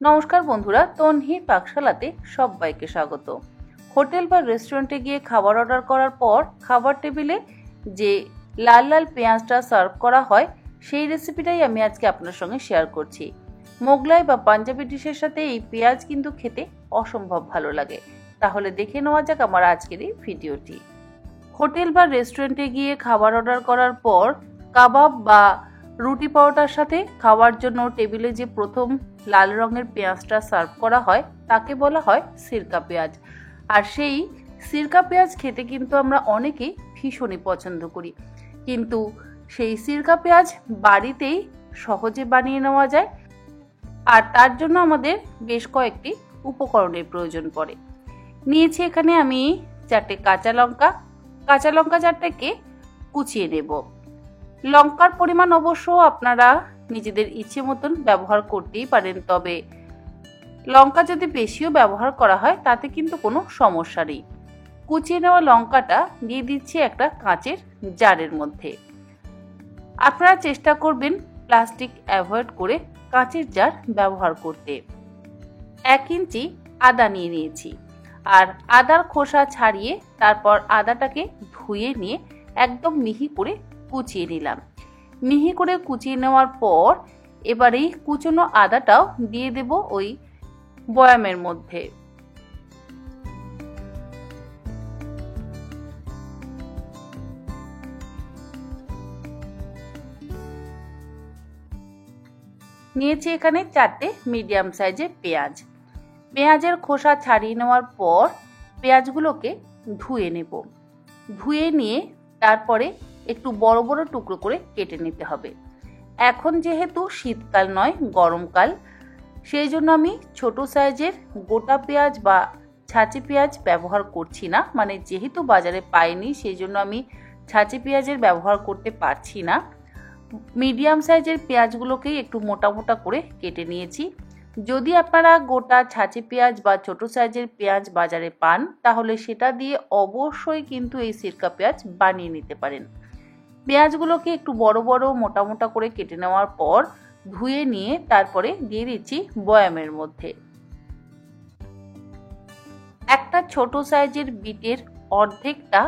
নমস্কার বন্ধুরা, তন্হির পাকশালাতে সবাইকে স্বাগত। হোটেল বা রেস্টুরেন্টে গিয়ে খাবার অর্ডার করার পর খাবার টেবিলে যে লাল লাল পেঁয়াজটা সার্ভ করা হয় সেই রেসিপিটাই আমি আজকে আপনার সঙ্গে শেয়ার করছি। মোগলাই বা পাঞ্জাবি ডিশের সাথে এই পেঁয়াজ কিন্তু খেতে অসম্ভব ভালো লাগে। তাহলে দেখে নেওয়া যাক আমার আজকের এই ভিডিওটি। হোটেল বা রেস্টুরেন্টে গিয়ে খাবার অর্ডার করার পর কাবাব বা রুটি পরোটার সাথে খাওয়ার জন্য টেবিলে যে প্রথম লাল রঙের পেঁয়াজটা সার্ভ করা হয় তাকে বলা হয় সিরকা পেঁয়াজ। আর সেই সিরকা পেঁয়াজ খেতে কিন্তু আমরা অনেকেই ভীষণই পছন্দ করি, কিন্তু সেই সিরকা পেঁয়াজ বাড়িতেই সহজে বানিয়ে নেওয়া যায়। আর তার জন্য আমাদের বেশ কয়েকটি উপকরণের প্রয়োজন পড়ে। নিয়েছি এখানে আমি 4টে কাঁচা লঙ্কা 4টাকে কুচিয়ে নেব। লঙ্কার পরিমাণ অবশ্য আপনারা নিজেদের ইচ্ছে মতন ব্যবহার করতেই পারেন, তবে লঙ্কা যদি বেশিও ব্যবহার করা হয় তাতে কিন্তু কোনো সমস্যা নেই। কুচিয়ে নেওয়া লঙ্কাটা দিয়ে দিচ্ছি একটা কাঁচের জারের মধ্যে। আপনারা চেষ্টা করবেন প্লাস্টিক অ্যাভয়েড করে কাঁচের জার ব্যবহার করতে। 1 ইঞ্চি আদা নিয়ে নিয়েছি, আর আদার খোসা ছাড়িয়ে তারপর আদাটাকে ধুয়ে নিয়ে একদম মিহি করে কুচিয়ে নিলাম। মিহি করে কুচিয়ে নেওয়ার পর এবার এই কুচনো আদাটাও দিয়ে দেব ওই বয়ামের মধ্যে। নিয়েছি এখানে 4টে মিডিয়াম সাইজের পেঁয়াজ। পেঁয়াজের খোসা ছাড়িয়ে নেওয়ার পর পেঁয়াজগুলোকে ধুয়ে নেব। ধুয়ে নিয়ে তারপরে একটু বড় বড় টুকরো করে কেটে নিতে হবে। এখন যেহেতু শীতকাল নয় গরমকাল, সেই জন্য আমি ছোট সাইজের গোটা পেঁয়াজ বা ছাঁচি পেঁয়াজ ব্যবহার করছি না। মানে যেহেতু বাজারে পাইনি সেই জন্য আমি ছাঁচি পেঁয়াজের ব্যবহার করতে পারছি না। মিডিয়াম সাইজের পেঁয়াজগুলোকেই একটু মোটা মোটা করে কেটে নিয়েছি। যদি আপনারা গোটা ছাঁচি পেঁয়াজ বা ছোট সাইজের পেঁয়াজ বাজারে পান তাহলে সেটা দিয়ে অবশ্যই কিন্তু এই সিরকা পেঁয়াজ বানিয়ে নিতে পারেন। পেঁয়াজগুলোকে একটু বড় বড় মোটা মোটা করে কেটে নেওয়ার পর ধুয়ে নিয়ে তারপরে দিয়ে দিচ্ছি বয়ামের মধ্যে। একটা ছোট সাইজের বিটের অর্ধেকটা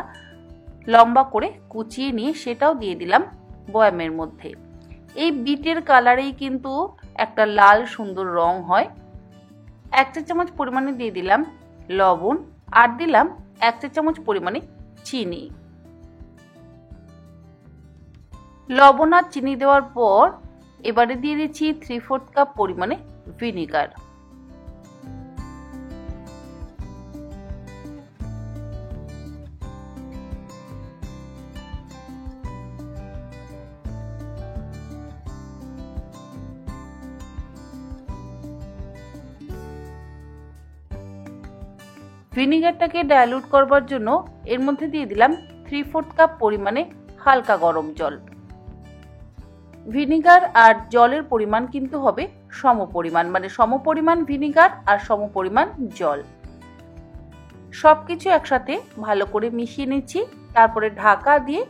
লম্বা করে কুচিয়ে নিয়ে সেটাও দিয়ে দিলাম বয়ামের মধ্যে। এই বিটের কালারেই কিন্তু একটা লাল সুন্দর রং হয়। 1 চা চামচ পরিমাণে দিয়ে দিলাম লবণ, আর দিলাম 1 চা চামচ পরিমাণে চিনি। লবণ আর চিনি দেওয়ার পর এবারে দিয়ে দিচ্ছি 3/4 কাপ পরিমাণে ভিনিগার। ভিনিগারটাকে ডাইলুট করবার জন্য এর মধ্যে দিয়ে দিলাম 3/4 কাপ পরিমাণে হালকা গরম জল। ভিনিগার আর জলের পরিমাণ কিন্তু হবে সমপরিমাণ, মানে সমপরিমাণ ভিনিগার আর সমপরিমাণ জল। সবকিছু একসাথে ভালো করে মিশিয়ে নিচ্ছি। তারপরে ঢাকা দিয়ে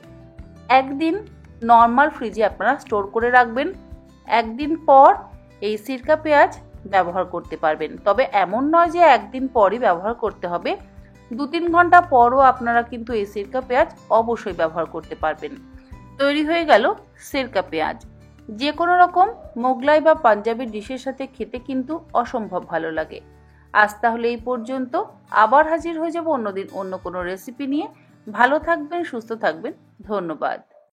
1 দিন নর্মাল ফ্রিজে আপনারা স্টোর করে রাখবেন। 1 দিন পর এই সিরকা পেঁয়াজ ব্যবহার করতে পারবেন। তবে এমন নয় যে 1 দিন পরই ব্যবহার করতে হবে, 2-3 ঘন্টা পরও আপনারা কিন্তু এই সিরকা পেঁয়াজ অবশ্যই ব্যবহার করতে পারবেন। তৈরি হয়ে গেল সিরকা পেঁয়াজ। যে কোনো রকম মোগলাই বা পাঞ্জাবি ডিশের সাথে খেতে কিন্তু অসম্ভব ভালো লাগে। আজ তাহলে এই পর্যন্ত, আবার হাজির হয়ে যাব অন্যদিন অন্য কোনো রেসিপি নিয়ে। ভালো থাকবেন, সুস্থ থাকবেন, ধন্যবাদ।